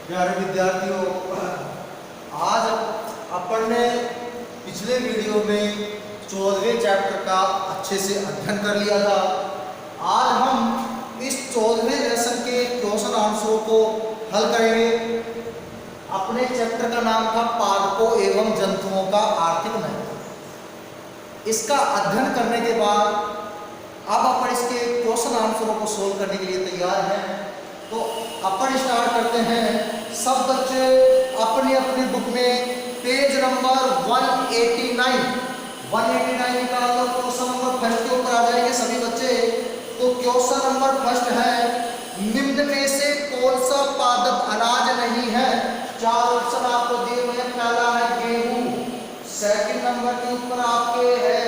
प्यारे विद्यार्थियों, आज अपन ने पिछले वीडियो में 14वें चैप्टर का अच्छे से अध्ययन कर लिया था। आज हम इस 14वें लेसन के क्वेश्चन आंसरों को हल करेंगे। अपने चैप्टर का नाम था पादपों एवं जंतुओं का आर्थिक महत्व। इसका अध्ययन करने के बाद अब अपन इसके क्वेश्चन आंसरों को सोल्व करने के लिए तैयार हैं। तो अपन स्टार्ट करते हैं। सब बच्चे अपनी अपनी बुक में पेज नंबर 189 निकाल लो। क्वेश्चन नंबर फर्स्ट के ऊपर आ जाएंगे सभी बच्चे। तो क्वेश्चन नंबर फर्स्ट है, निम्न में से कौन सा पादप अनाज नहीं है? चार ऑप्शन आपको दिए हुए हैं। पहला है गेहूं, सेकंड नंबर के ऊपर आपके है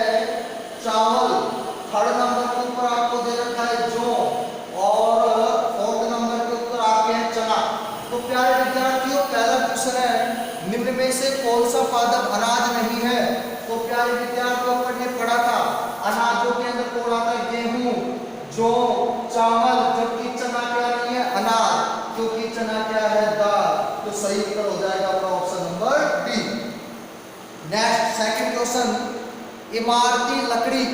चावल, थर्ड नंबर के ऊपर आपको दे रखा है जौ, और फोर्थ नंबर के ऊपर आपके हैं चना। तो प्यारे विद्यार्थियों, पहला क्वेश्चन है, निम्न में से कौन सा पादप अनाज नहीं है? तो प्यारे विद्यार्थियों, अपन ने पढ़ा था अनाजों के अंदर कौन आता है? गेहूं, जौ, चावल, जबकि चना क्या नहीं है? अनाज, क्योंकि चना क्या है? दाल। तो सही उत्तर हो जाएगा आपका option number D. Next second question, इमारती लकड़ी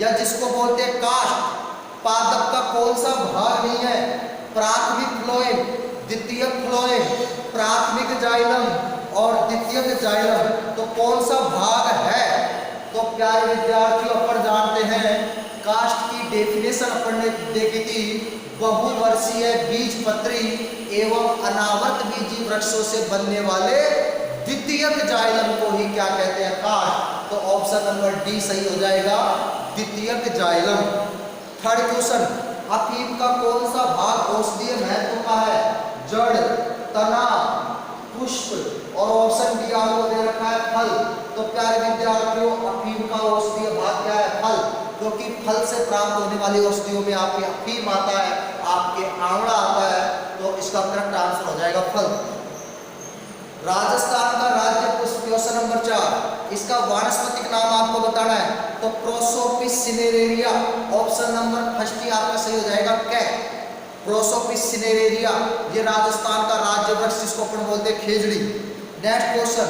या जिसको बोलते हैं काष्ठ पादप का कौन सा भाग नहीं है? प्राथमिक फ्लोएम, द्वितीयक फ्लोएम, प्राथमिक जाइलम और द्वितीयक जाइलम। तो कौन सा भाग है? तो प्यारे विद्यार्थियों, अपन जानते हैं काष्ठ की डेफिनेशन अपन ने देखी थी, बहुवर्षीय बीजपत्री एवं अनावर्त बीजी वृक्षों से बनने वाले द्वितीयक जाइलम को ही क्या कहते हैं? काष्ठ। तो ऑप्शन नंबर डी सही हो जाएगा, द्वितीयक जाइलम। थर्ड क्वेश्चन, अफीम का कौन सा भाग औषधीय महत्व का है? जड़, तना, पुष्प, और ऑप्शन डी आपको दे रखा है फल। तो प्यारे विद्यार्थियों, अफीम का औषधीय भाग क्या है? फल, क्योंकि फल से प्राप्त होने वाली औषधियों में आपके अफीम आता है, आपके आंवला आता है। तो इसका करेक्ट आंसर हो जाएगा फल। राजस्थान का राज्य पुष्प क्वेश्चन नंबर 4, इसका वानस्पतिक नाम आपको बताना है। तो Prosopis cineraria, option number first ही आपका सही हो जाएगा कैट। प्रोसोपिस सिनेरेरिया ये राजस्थान का राज्य वृक्ष जिसको अपन बोलते हैं खेजड़ी। नेक्स्ट क्वेश्चन,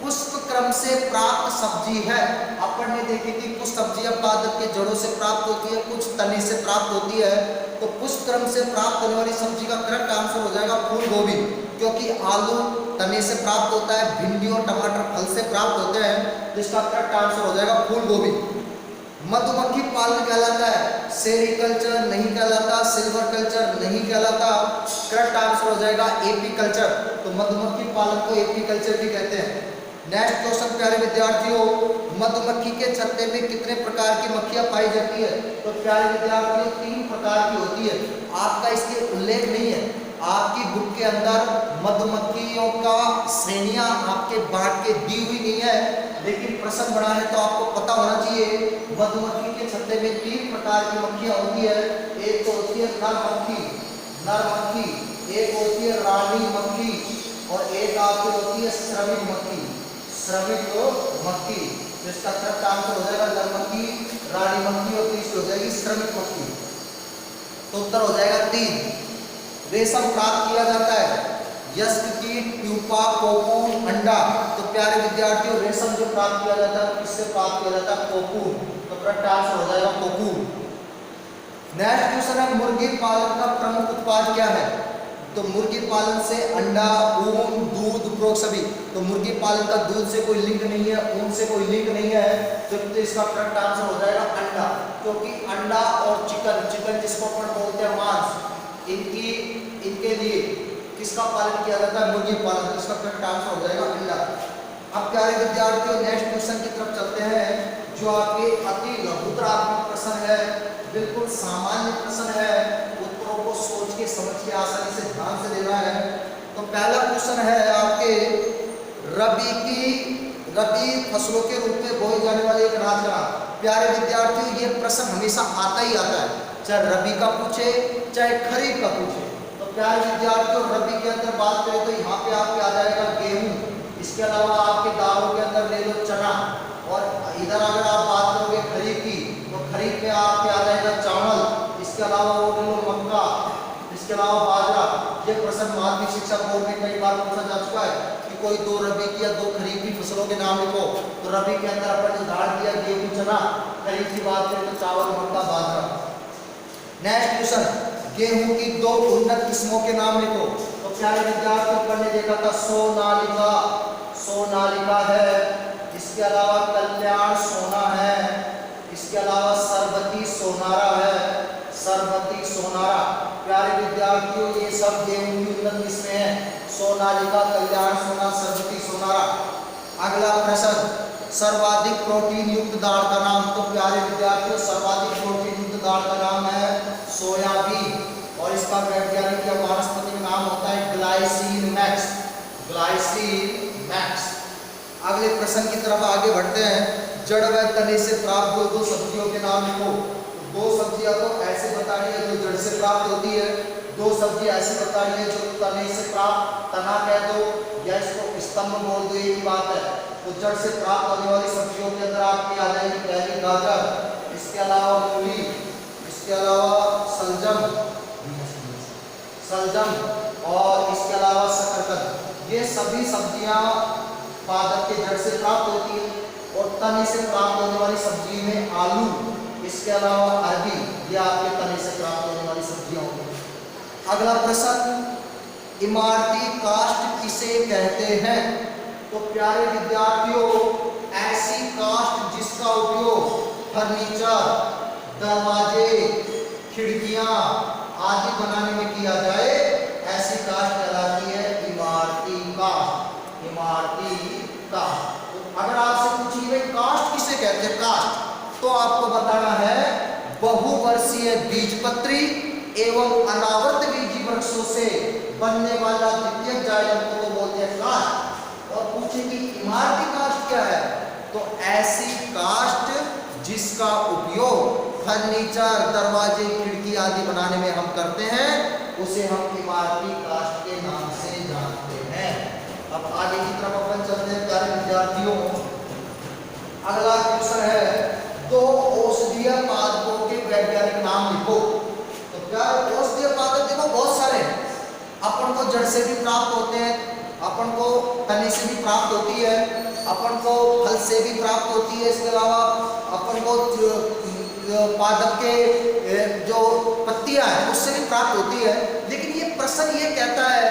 पुष्प क्रम से प्राप्त सब्जी है। अपन ने देखी थी कुछ सब्जियां पादप के जड़ों से प्राप्त होती है, कुछ तने से प्राप्त होती है। तो पुष्प क्रम से प्राप्त होने वाली सब्जी का करेक्ट आंसर हो जाएगा फूल गोभी, क्योंकि आलू तने से प्राप्त होता है, भिंडी और टमाटर फल से प्राप्त होते हैं। तो इसका करेक्ट आंसर हो जाएगा फूल गोभी। मधुमक्खी पालन कहलाता है, सेरीकल्चर नहीं कहलाता, सिल्वर कल्चर नहीं कहलाता। करेक्ट आंसर हो जाएगा एपीकल्चर। तो मधुमक्खी पालन को एपीकल्चर भी कहते हैं। नेक्स्ट क्वेश्चन प्यारे विद्यार्थियों, मधुमक्खी के छत्ते में कितने प्रकार की मक्खियां पाई जाती है? तो प्यारे विद्यार्थियों, 3 प्रकार की होती है। आपका इसके उल्लेख नहीं है, आपकी बुक के अंदर मधुमक्खियों का श्रेणियां आपके बांट के दी हुई नहीं है, लेकिन प्रश्न बना है तो आपको पता होना चाहिए। मधुमक्खी के छत्ते में 3 प्रकार की मक्खियां होती है। एक तो होती है नर मक्खी, एक होती है रानी मक्खी, और एक आपकी होती है श्रमिक मक्खी। जिसका करेक्ट आंसर हो जाएगा नर मक्खी, रानी मक्खी, और तीसरी हो जाएगी श्रमिक मक्खी। तो उत्तर हो जाएगा 3। रेशम प्राप्त किया जाता है यस्क कीट, प्यूपा, कोकून, अंडा। तो प्यारे विद्यार्थियों, रेशम जो प्राप्त किया जाता है किससे प्राप्त किया जाता है? कोकून। तो करेक्ट आंसर हो जाएगा कोकून। नेक्स्ट क्वेश्चन है, मुर्गी पालन का प्रमुख उत्पाद क्या है? तो मुर्गी पालन से अंडा, ऊन, दूध, उपरोक्त सभी। तो मुर्गी पालन का दूध से कोई लिंक नहीं है, ऊन से कोई लिंक नहीं है। तो इसका करेक्ट आंसर हो जाएगा अंडा, क्योंकि अंडा और चिकन जिसको अपन बोलते हैं मांस, इनके लिए किसका पालन किया जाता है? मुर्गी पालन। तो इसका करेक्ट आंसर हो जाएगा अंडा। अब प्यारे विद्यार्थियों, नेक्स्ट क्वेश्चन की तरफ चलते हैं, जो आपके अति लघुतरात्मक प्रश्न है, बिल्कुल सामान्य प्रश्न है, उत्तरों को सोच के समझ के आसानी से ध्यान से देना है। तो पहला क्वेश्चन है आपके, रबी फसलों के रूप में बोए जाने वाले एक अनाज का नाम। प्यारे विद्यार्थियों, ये प्रश्न हमेशा आता ही आता है, चाहे रबी का पूछे चाहे खरीफ का पूछे। तो प्यारे विद्यार्थियों, रबी के अंदर बात करें तो यहाँ पे आपके आ जाएगा गेहूं, इसके अलावा आपके दालों के अंदर ले लो चना, और इधर अगर आप बात करोगे खरीफ की तो खरीफ में आपके आ जाएगा चावल, इसके अलावा वो ले लो मक्का, इसके अलावा बाजरा। ये प्रश्न माध्यमिक शिक्षा बोर्ड में कई बार पूछा जा चुका है कि कोई 2 रबी की या 2 खरीफ की फसलों के नाम लिखो। तो रबी के अंदर अपन ने उदाहरण दिया गेहूं चना, खरीफ की बात करें तो चावल मक्का बाजरा। नेक्स्ट क्वेश्चन, गेहूं की 2 उन्नत किस्मों के नाम लिखो। तो प्यारे विद्यार्थियों अपन ने देखा था सोनालिका, सोनालिका है, इसके अलावा कल्याण सोना है, इसके अलावा सरबती सोनारा है, सरबती सोनारा। प्यारे विद्यार्थियों ये सब गेहूं की उन्नत किस्में हैं, सोनालिका, कल्याण सोना, सरबती सोनारा। अगला प्रश्न, सर्वाधिक प्रोटीन युक्त दाल का नाम। तो प्यारे विद्यार्थियों सर्वाधिक प्रोटीन युक्त दाल का नाम है सोयाबीन और इसका वैज्ञानिक या वानस्पतिक नाम होता है ग्लाइसिन मैक्स, ग्लाइसिन मैक्स। अगले प्रश्न की तरफ आगे बढ़ते हैं, जड़ व तने से प्राप्त 2 सब्जियों के नाम लिखो। 2 सब्जियां तो ऐसे बतानी है जो जड़ से प्राप्त होती है, 2 सब्जी ऐसी बतानी है जो तने से प्राप्त, तना कह दो या इसको स्तंभ बोल दो, एक ही बात है। तो जड़ से प्राप्त होने वाली सब्जियों के अंदर आपकी आ जाएगी पहली गाजर, इसके अलावा मूली, इसके अलावा सलजम, सलजम और इसके अलावा शकरकंद। ये सभी सब्जियां पादप के जड़ से प्राप्त होती है। और तने से प्राप्त होने वाली सब्जी में आलू, इसके अलावा अरबी, ये आपके तने से प्राप्त होने वाली सब्जियां होंगी। अगला प्रश्न, इमारती काष्ठ किसे कहते हैं। तो प्यारे विद्यार्थियों ऐसी काष्ठ जिसका उपयोग फर्नीचर, दरवाजे, खिड़कियां आदि बनाने में किया जाए, ऐसी काष्ठ कहलाती है इमारती काष्ठ, इमारती काष्ठ। अगर आपसे पूछिए काष्ठ किसे कहते हैं काष्ठ, तो आपको बताना है बहुवर्षीय बीजपत्री एवं अनावृत बीजी वृक्षों से बनने वाला द्वितीयक जायलम को बोलते हैं काष्ठ। और पूछे कि इमारती काष्ठ क्या है, तो ऐसी काष्ठ जिसका उपयोग फर्नीचर, दरवाजे, खिड़की आदि बनाने में हम करते हैं, उसे हम इमारती काष्ठ के नाम से जानते हैं। अब आगे की तरफ अपन चलते हैं प्यारे विद्यार्थियों। अगला क्वेश्चन है 2 औषधीय पादपों के वैज्ञानिक नाम लिखो। तो प्यारे औषधीय पादप देखो बहुत सारे हैं, अपन को जड़ से भी प्राप्त होते हैं, अपन को तने से भी प्राप्त होती है, अपन को फल से भी प्राप्त होती है, इसके अलावा अपन को पादप के जो पत्तियां हैं उससे भी प्राप्त होती है। लेकिन ये प्रश्न ये कहता है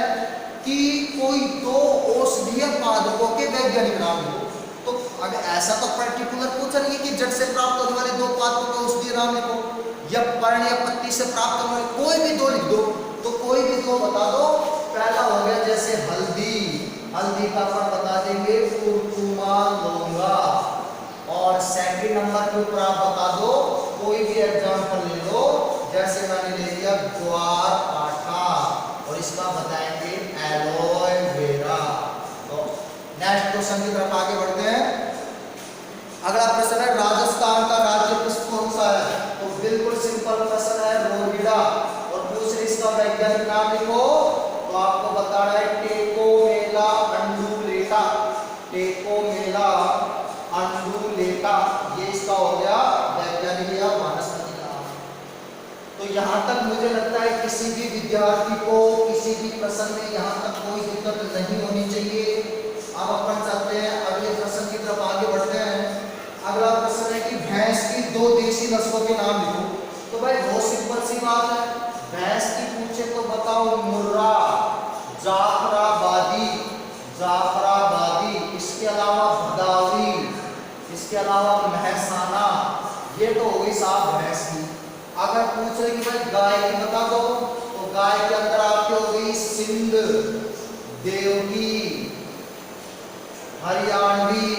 कि कोई 2 औषधीय पादपों के वैज्ञानिक नाम लिखो। तो अगर ऐसा तो पर्टिकुलर पूछा नहीं है कि जड़ से प्राप्त होने वाले 2 पादपों के औषधीय नाम लिखो, या पर्ण या पत्ती से प्राप्त होने वाले कोई भी 2 लिख दो। तो कोई भी 2 बता दो। पहला हो गया जैसे हल्दी, हल्दी का अपन बता देंगे कुरकुमा लौंगा। और सेकंड नंबर के ऊपर आप बता दो कोई भी एग्जाम्पल ले लो, जैसे मैंने ले लिया ग्वार पाठा और इसका बताएंगे एलोए वेरा। तो नेक्स्ट क्वेश्चन की तरफ आगे बढ़ते हैं। अगला प्रश्न है राजस्थान का राज्य पुष्प कौन सा है। तो बिल्कुल सिंपल प्रश्न है रोहिड़ा। और दूसरे इसका वैज्ञानिक नाम लिखो। तो आपको बताना है टेकोमेला अंडुलेटा, टेकोमेला अंडुलेटा, ये इसका हो गया वैज्ञानिक या वानस्पतिक नाम। तो यहाँ तक मुझे लगता है किसी भी विद्यार्थी को किसी भी प्रश्न में यहाँ तक कोई दिक्कत नहीं होनी चाहिए। अब अपन चलते हैं अगले प्रश्न की तरफ आगे बढ़ते हैं। अगला प्रश्न है कि भैंस की 2 देसी नस्लों के नाम लिखो। तो भाई बहुत सिंपल सी बात है, भैंस की पूछे तो बताओ मुर्रा, जाफराबादी, जाफराबादी, इसके अलावा भदावरी, इसके अलावा महसाना, ये तो हो गई साहब भैंस की। अगर पूछ रहे कि भाई गाय की बता दो, तो गाय के अंदर आपकी हो गई सिंध, देवगी, हरियाणवी,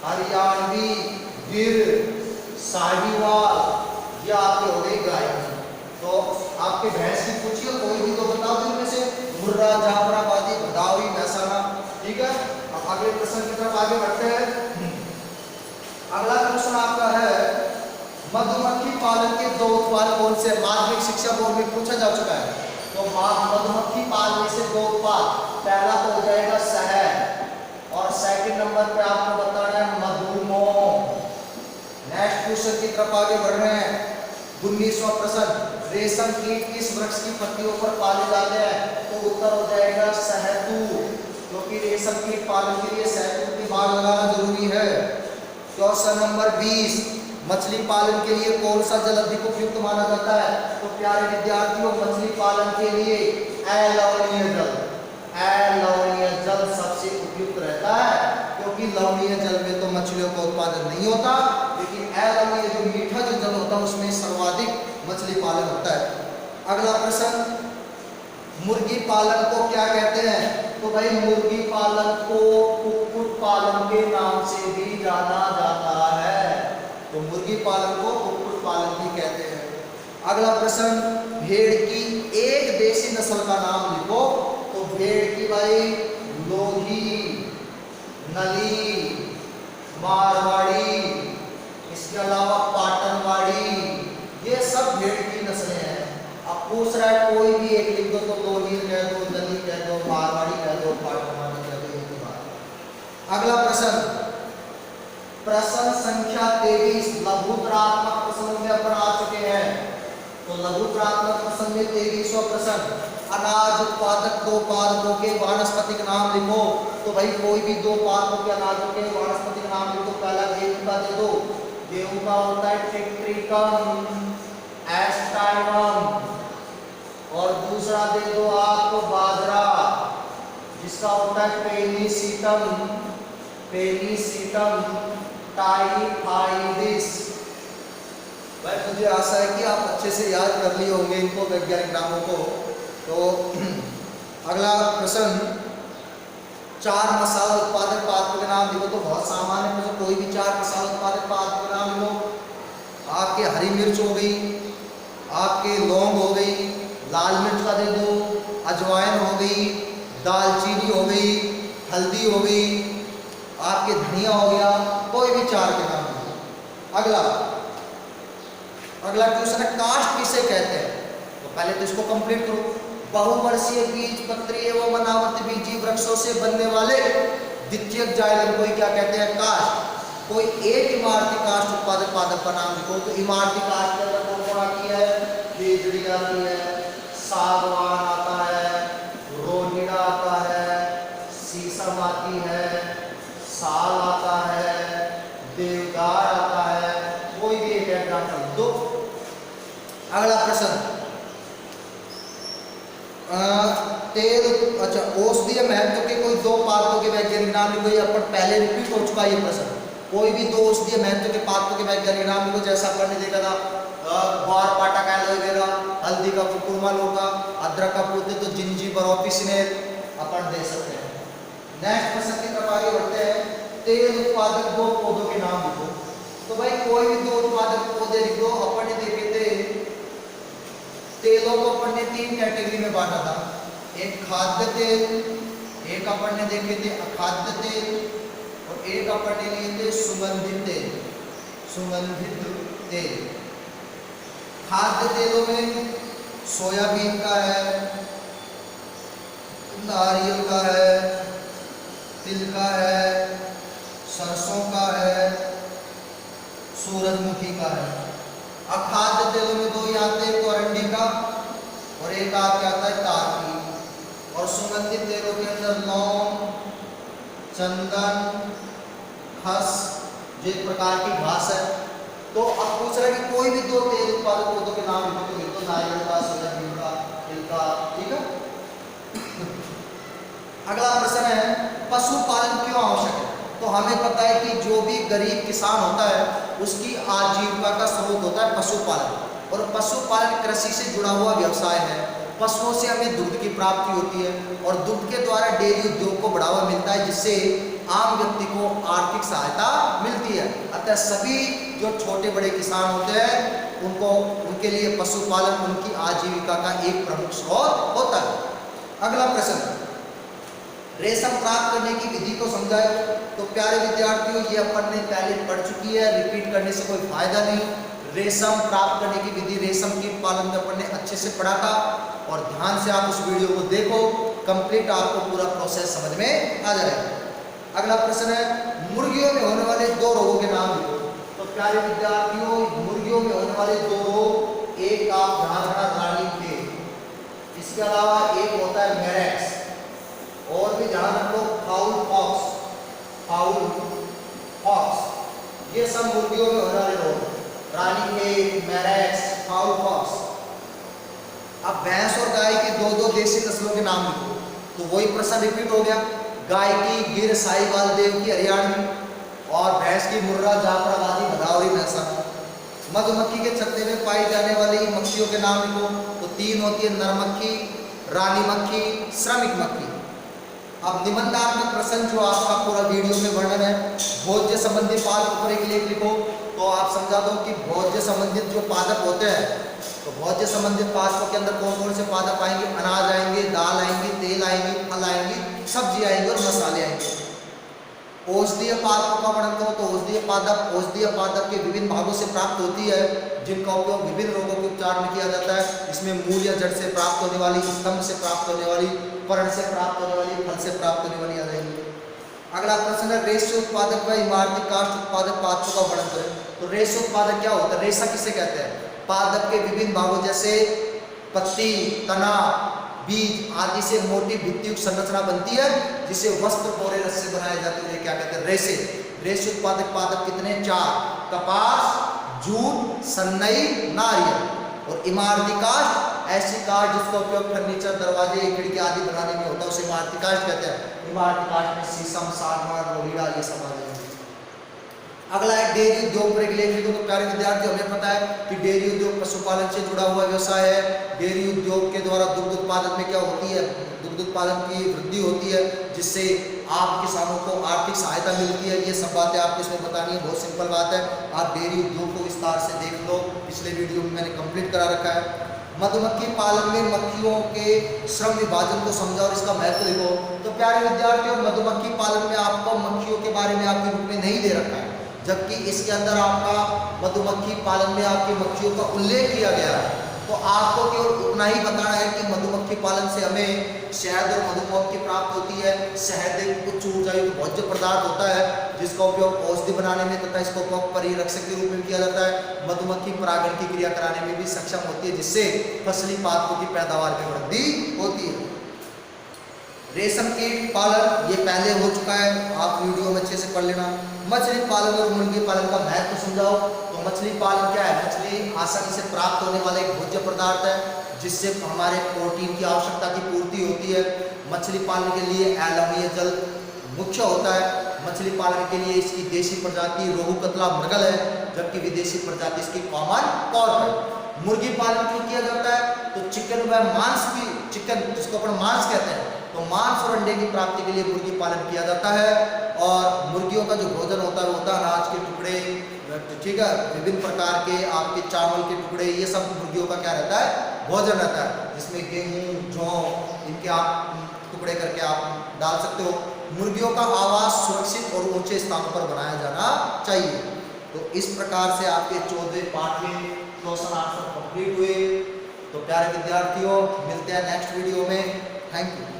हरियाणवी, गिर, साहिवाल, ये आपकी हो गई गाय की। तो आपके भैंस की पूछिए कोई भी तो बता दो इनमें से, मुर्रा, जाफराबादी, भदावरी, महसाना। ठीक है, अब अगले प्रश्न की तरफ आगे बढ़ते हैं। अगला क्वेश्चन आपका है मधुमक्खी पालन के 2 उत्पाद कौन से। माध्यमिक शिक्षा बोर्ड में पूछा जा चुका है। तो मधुमक्खी पालने से 2 उत्पाद, पहला तो हो जाएगा शहद और सेकंड नंबर पे आपको बताना है मधुमोम। नेक्स्ट क्वेश्चन की तरफ आगे बढ़ रहे हैं। 19वां प्रश्न, रेशम कीट किस वृक्ष की पत्तियों पर पाले जाते हैं? तो उत्तर हो जाएगा शहतूत, क्योंकि रेशम कीट पालन के लिए शहतूत की बाग लगाना जरूरी है। क्वेश्चन नंबर 20, मछली पालन के लिए कौन सा जल अधिक उपयुक्त माना जाता है? तो प्यारे विद्यार्थियों, मछली पालन के लिए अलवणीय जल सबसे उपयुक्त रहता है, क्योंकि लवणीय जल में तो मछलियों का उत्पादन नहीं होता, लेकिन अलवणीय जो मीठा जो जल होता है उसमें सर्वाधिक मछली पालन होता है। अगला प्रश्न, मुर्गी पालन को क्या कहते हैं? तो भाई मुर्गी पालन को कुक्कुट पालन के नाम से भी जाना जाता है, तो मुर्गी पालन को कुक्कुट पालन भी कहते हैं। अगला प्रश्न, भेड़ की एक देसी नस्ल का नाम लिखो। तो भेड़ की भाई लोही, नली, मारवाड़ी, इसके अलावा पाटनवाड़ी, ये सब भेड़ की नस्लें हैं। अब पूछ रहा है कोई भी एक लिख दो, तो लोही कह दो, नली कह दो, मारवाड़ी कह दो, पाटनवाड़ी कह दो, ये बात। अगला प्रश्न, प्रश्न संख्या 23, लघुत्रात्मक प्रश्नों में अपन आ चुके हैं। तो लघुत्रात्मक प्रश्न में 23वां प्रश्न, अनाज उत्पादक दो पादपों के वानस्पतिक नाम लिखो। तो भाई कोई भी दो पादपों के अनाजों के वानस्पतिक नाम लिखो। पहला गेहूं का दे दो, गेहूं का होता है टिक्ट्रिकम एस्टाइनम, और दूसरा दे दो आपको बाजरा, जिसका होता है पेनिसीटम टाइफाइडिस। भाई मुझे आशा है कि आप अच्छे से याद कर लिए होंगे इनको, वैज्ञानिक नामों को। तो अगला प्रश्न, 4 मसाला उत्पादक पादपों के नाम लिखो। तो बहुत सामान्य प्रश्न, कोई भी 4 मसाला उत्पादक पादपों के नाम लिखो। आपके हरी मिर्च हो गई, आपके लौंग हो गई, लाल मिर्च का दे दो, अजवाइन हो गई, दालचीनी हो गई, हल्दी हो गई, आपके धनिया हो गया, कोई भी 4 के नाम लिखो। अगला क्वेश्चन है, काष्ठ किसे कहते हैं? तो पहले तो इसको कंप्लीट करो। बहुवर्षीय बीज पत्री एवं अनावर्ती बीजी वृक्षों से बनने वाले द्वितीयक जाइलम को क्या कहते हैं? काष्ठ। कोई एक इमारती काष्ठ उत्पादक पादप का नाम लिखो। तो इमारती काष्ठ के अंदर कौन कौन आती है? बेजड़ी आती है, सागवान आता है, रोनिडा आता है, शीशम आती है, साल आता है, देवदार आता है। कोई भी एक एग्जाम्पल दो। अगला प्रश्न, तेल अच्छा औषधीय महत्व के कोई 2 पादपों के वैज्ञानिक नाम लिखो। ये अपन पहले रिपीट हो चुका है ये प्रश्न। कोई भी 2 औषधीय महत्व के पादपों के वैज्ञानिक नाम लिखो। जैसा अपन ने देखा था ग्वारपाठा का एलोवेरा, हल्दी का कुकुरमा लोका, अदरक का पूते तो जिंजीबर ऑफिसिनेल अपन दे सकते हैं। नेक्स्ट प्रश्न की तरफ आगे बढ़ते हैं। तेल उत्पादक 2 पौधों के नाम लिखो। तो भाई कोई भी 2 उत्पादक पौधे लिख दो। अपन ने देखे थे तेलों को अपन ने 3 कैटेगरी में बांटा था, एक खाद्य तेल, एक अपन ने देखे थे अखाद्य तेल, और एक अपन ने लिए थे सुगंधित तेल। खाद्य तेलों में सोयाबीन का है, नारियल का है, तिल का है, सरसों का है, सूरजमुखी का है। अखाद्य तेलों में 2 आते हैं, एक तो अरंडी का और एक आपके आता है तार की। और सुगंधित तेलों के अंदर लौंग, चंदन, खस, जो एक प्रकार की घास है। तो अब पूछ रहा है कि कोई भी 2 तेल उत्पादक पौधों के नाम लिखो। तो नारियल का, सोयाबीन का, तिल का, ठीक है। अगला प्रश्न है, पशुपालन क्यों आवश्यक है? तो हमें पता है कि जो भी गरीब किसान होता है उसकी आजीविका का स्रोत होता है पशुपालन, और पशुपालन कृषि से जुड़ा हुआ व्यवसाय है। पशुओं से हमें दुग्ध की प्राप्ति होती है, और दुग्ध के द्वारा डेयरी उद्योग को बढ़ावा मिलता है, जिससे आम व्यक्ति को आर्थिक सहायता मिलती है। अतः सभी जो छोटे बड़े किसान होते हैं उनके लिए पशुपालन उनकी आजीविका का एक प्रमुख स्रोत होता है। अगला प्रश्न, रेशम प्राप्त करने की विधि को समझाए। तो प्यारे विद्यार्थियों, ये अपन ने पहले पढ़ चुकी है, रिपीट करने से कोई फायदा नहीं। रेशम प्राप्त करने की विधि रेशम कीट पालन में अपन ने अच्छे से पढ़ा था, और ध्यान से आप उस वीडियो को देखो, कंप्लीट आपको पूरा प्रोसेस समझ में आ जाएगा। अगला प्रश्न है, मुर्गियों में होने वाले 2 रोगों के नाम लिखो। तो प्यारे विद्यार्थियों, मुर्गियों में होने वाले 2 रोग, एक एक आप ध्यान रखना रानीखेत, इसके अलावा एक होता है मैरेक्स, और भी ध्यान रखो फाउल फॉक्स, फाउल फॉक्स, ये सब मुर्गियों में होने वाले रोग, रानीखेत, मैरेक्स, फाउल फॉक्स। अब भैंस और गाय की दो दो देसी नस्लों के नाम लिखो, तो वही प्रश्न रिपीट हो गया। गाय की गिर साहिवाल देवकी हरियाणवी, और भैंस की मुर्रा जाफराबादी भदावरी भैंसा। मधुमक्खी के छत्ते में पाई जाने वाली मक्खियों के नाम लिखो, तो तीन होती है, नर मक्खी, रानी मक्खी, श्रमिक मक्खी। अब निबंधात्मक प्रश्न जो आपका पूरा वीडियो में वर्णन है, भोज्य संबंधी पादप पर एक लेख लिखो, तो आप समझा दो कि भोज्य संबंधित जो पादप होते हैं, तो भोज्य संबंधित पादपों के अंदर कौन कौन से पादप आएंगे, अनाज आएंगे, दाल आएंगी, तेल आएंगी, फल आएंगी, सब्जी आएंगी और मसाले आएंगे। औषधीय पादपों का वर्णन करो, तो औषधीय पादप के विभिन्न भागों से प्राप्त होती है, जिनका उपयोग विभिन्न रोगों के उपचार में किया जाता है। इसमें मूल या जड़ से प्राप्त होने वाली, स्तंभ से प्राप्त होने वाली, पर्ण से प्राप्त होने वाली, फल से प्राप्त होने वाली आ जाएंगी। अगला प्रश्न है, रेशे उत्पादक व इमारती काष्ठ उत्पादक पादपों का वर्णन करें। तो रेशे उत्पादक क्या होता है, रेशा किसे कहते हैं, पादप के विभिन्न भागों जैसे पत्ती, तना, बीज आदि से मोटी भित्तियुक्त संरचना बनती है, जिसे वस्त्र कोरे रस से बनाए जाते हैं, क्या कहते हैं, रेशे। रेशे उत्पादक पादप कितने, 4, कपास, जूट, सन्नई, नारियल। और इमारती काष्ठ ऐसी काष्ठ जिसका उपयोग फर्नीचर, दरवाजे, खिड़की आदि बनाने में होता है, उसे इमारती काष्ठ कहते हैं। इमारती काष्ठ में शीशम, सागवान, रोहिड़ा ये सब आ जाएंगे। अगला है डेयरी उद्योग पर एक लेख लिखो। तो प्यारे विद्यार्थी, हमें पता है कि डेयरी उद्योग पशुपालन से जुड़ा हुआ व्यवसाय है। डेयरी उद्योग के द्वारा दुग्ध उत्पादन में क्या होती है, दुग्ध उत्पादन की वृद्धि होती है, जिससे आप किसानों को आर्थिक सहायता मिलती है। ये सब बातें आपको इसमें बतानी है, बहुत सिंपल बात है। आप डेयरी उद्योग को विस्तार से देख लो, पिछले वीडियो में मैंने कंप्लीट करा रखा है। मधुमक्खी पालन में मक्खियों के श्रम विभाजन को समझा और इसका महत्व लिखो। तो प्यारे विद्यार्थियों, मधुमक्खी पालन में आपको मक्खियों के बारे में आपके बुक में नहीं दे रखा है, जबकि इसके अंदर आपका मधुमक्खी पालन में आपकी मक्खियों का उल्लेख किया गया है। तो आपको केवल उतना ही बताना है कि मधुमक्खी पालन से हमें शहद और मधुमक्खी प्राप्त होती है। शहद एक उच्च ऊर्जायुक्त भोज्य पदार्थ होता है, जिसका उपयोग औषधि बनाने में तथा इसका उपयोग परिरक्षक के रूप में किया जाता है। मधुमक्खी परागण की क्रिया कराने में भी सक्षम होती है, जिससे फसली पादपों की पैदावार में वृद्धि होती है। रेशम कीट पालन ये पहले हो चुका है, आप वीडियो में अच्छे से पढ़ लेना। मछली पालन और मुर्गी पालन का महत्व समझाओ। तो मछली पालन क्या है, मछली आसानी से प्राप्त होने वाला एक भोज्य पदार्थ है, जिससे हमारे प्रोटीन की आवश्यकता की पूर्ति होती है। मछली पालन के लिए अम्लीय जल मुख्य होता है। मछली पालन के लिए इसकी देशी प्रजाति रोहू, कतला, मृगल है, जबकि विदेशी प्रजाति इसकी कॉमन कॉर्प है। मुर्गी पालन क्यों किया जाता है, तो चिकन व मांस की, चिकन जिसको अपन मांस कहते हैं, तो मांस और अंडे की प्राप्ति के लिए मुर्गी पालन किया जाता है। और मुर्गियों का जो भोजन होता है अनाज के टुकड़े, ठीक है, विभिन्न प्रकार के आपके चावल के टुकड़े, ये सब मुर्गियों का क्या रहता है, भोजन रहता है, जिसमें गेहूं, जौ, इनके आप टुकड़े करके आप डाल सकते हो। मुर्गियों का आवास सुरक्षित और ऊंचे स्थानों पर बनाया जाना चाहिए। तो इस प्रकार से आपके 14वें पाठ में क्वेश्चन आंसर कंप्लीट हुए। तो प्यारे विद्यार्थियों, मिलते हैं नेक्स्ट वीडियो में। Thank you.